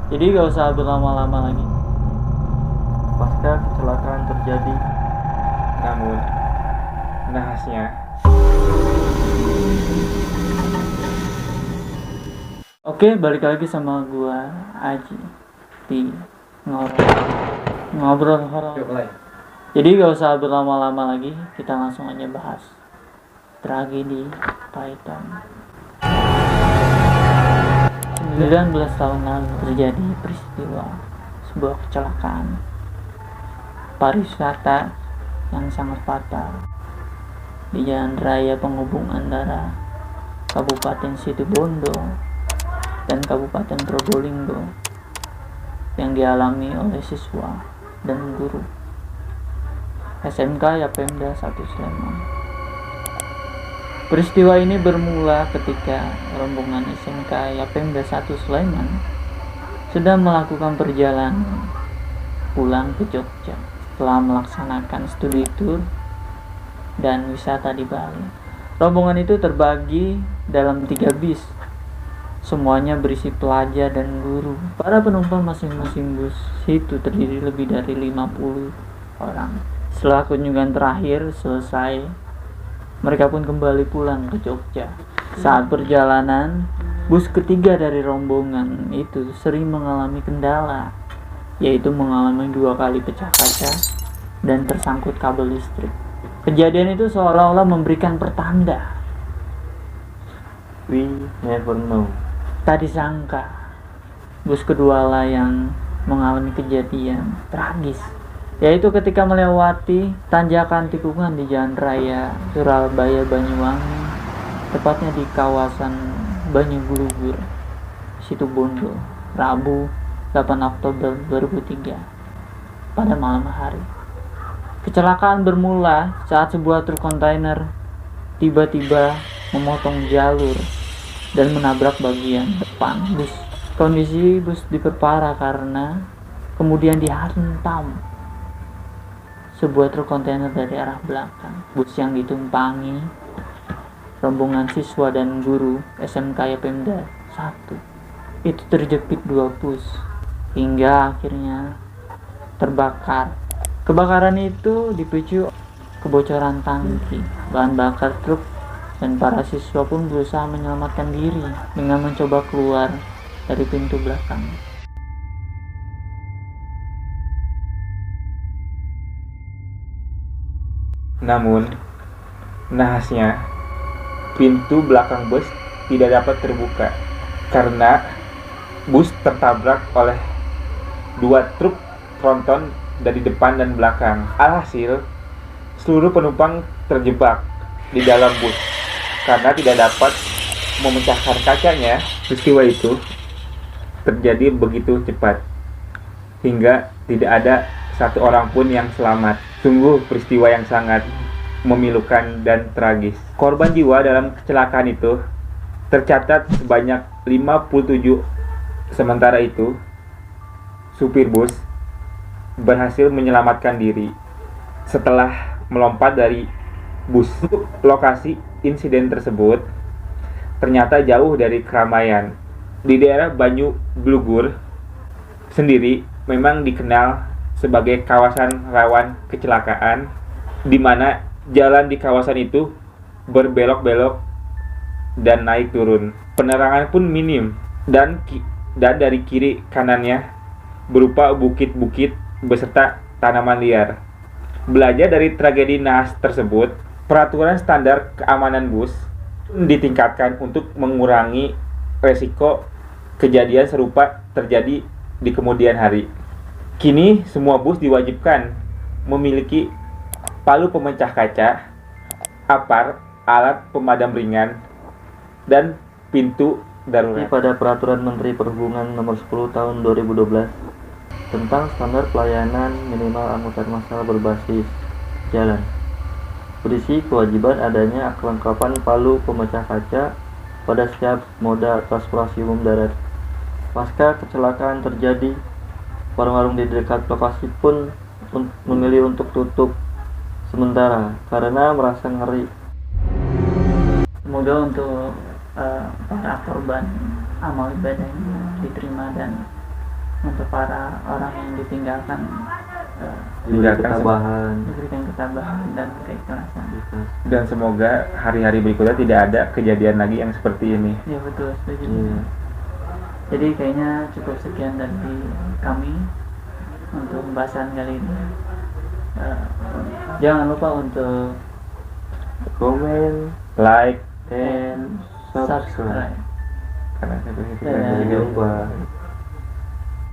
Jadi gak usah berlama-lama lagi. Pasca kecelakaan terjadi, Namun, nahasnya oke, balik lagi sama gua Aji di ngobrol horor. Jadi gak usah berlama-lama lagi, kita langsung aja bahas tragedi Python. 19 tahun lalu terjadi peristiwa sebuah kecelakaan pariwisata yang sangat fatal di jalan raya penghubung antara Kabupaten Situbondo dan Kabupaten Probolinggo yang dialami oleh siswa dan guru SMK Yapemda 1 Sleman. Peristiwa ini bermula ketika rombongan SMK Yapemda 1 Sleman sedang melakukan perjalanan pulang ke Jogja setelah melaksanakan studi tour dan wisata di Bali. Rombongan itu terbagi dalam 3 bis. Semuanya berisi pelajar dan guru. Para penumpang masing-masing bus itu terdiri lebih dari 50 orang. Setelah kunjungan terakhir selesai, mereka pun kembali pulang ke Jogja. Saat perjalanan, bus ketiga dari rombongan itu sering mengalami kendala, yaitu mengalami 2 kali pecah kaca dan tersangkut kabel listrik. Kejadian itu seolah-olah memberikan pertanda. we never know. Tak disangka, bus kedua lah yang mengalami kejadian tragis, yaitu ketika melewati tanjakan tikungan di Jalan Raya Surabaya Banyuwangi, tepatnya di kawasan Banyugulugur, Situbondo, Rabu 8 Oktober 2003 pada malam hari. Kecelakaan bermula saat sebuah truk kontainer tiba-tiba memotong jalur dan menabrak bagian depan bus. Kondisi bus diperparah karena kemudian dihantam sebuah truk kontainer dari arah belakang. Bus yang ditumpangi rombongan siswa dan guru SMK Yapemda 1 itu terjepit 2 bus hingga akhirnya terbakar. Kebakaran itu dipicu kebocoran tangki bahan bakar truk dan para siswa pun berusaha menyelamatkan diri dengan mencoba keluar dari pintu belakang. Namun, nahasnya pintu belakang bus tidak dapat terbuka karena bus tertabrak oleh 2 truk tronton dari depan dan belakang. Alhasil, seluruh penumpang terjebak di dalam bus karena tidak dapat memecahkan kacanya. Peristiwa itu terjadi begitu cepat hingga tidak ada satu orang pun yang selamat. Sungguh peristiwa yang sangat memilukan dan tragis. Korban jiwa dalam kecelakaan itu tercatat sebanyak 57. Sementara itu, supir bus berhasil menyelamatkan diri setelah melompat dari bus. Untuk lokasi insiden tersebut ternyata jauh dari keramaian. Di daerah Banyugulugur sendiri memang dikenal sebagai kawasan rawan kecelakaan, di mana jalan di kawasan itu berbelok-belok dan naik turun. Penerangan pun minim dan dari kiri kanannya berupa bukit-bukit beserta tanaman liar. Belajar dari tragedi naas tersebut, peraturan standar keamanan bus ditingkatkan untuk mengurangi resiko kejadian serupa terjadi di kemudian hari. Kini semua bus diwajibkan memiliki palu pemecah kaca, apar, alat pemadam ringan, dan pintu darurat. Pada Peraturan Menteri Perhubungan Nomor 10 Tahun 2012 tentang standar pelayanan minimal angkutan massal berbasis jalan, berisi kewajiban adanya kelengkapan palu pemecah kaca pada setiap moda transportasi umum darat. Pasca kecelakaan terjadi, warung-warung di dekat lokasi pun memilih untuk tutup sementara karena merasa ngeri. Semoga untuk para korban amal ibadahnya diterima dan untuk para orang yang ditinggalkan, diberi ketabahan diberikan ketabahan dan keikhlasan. Dan semoga hari-hari berikutnya tidak ada kejadian lagi yang seperti ini. Ya betul, setuju. Iya. Jadi kayaknya cukup sekian dari kami untuk pembahasan kali ini. Jangan lupa untuk komen Like and subscribe. subscribe. karena itu Dadah. Jangan lupa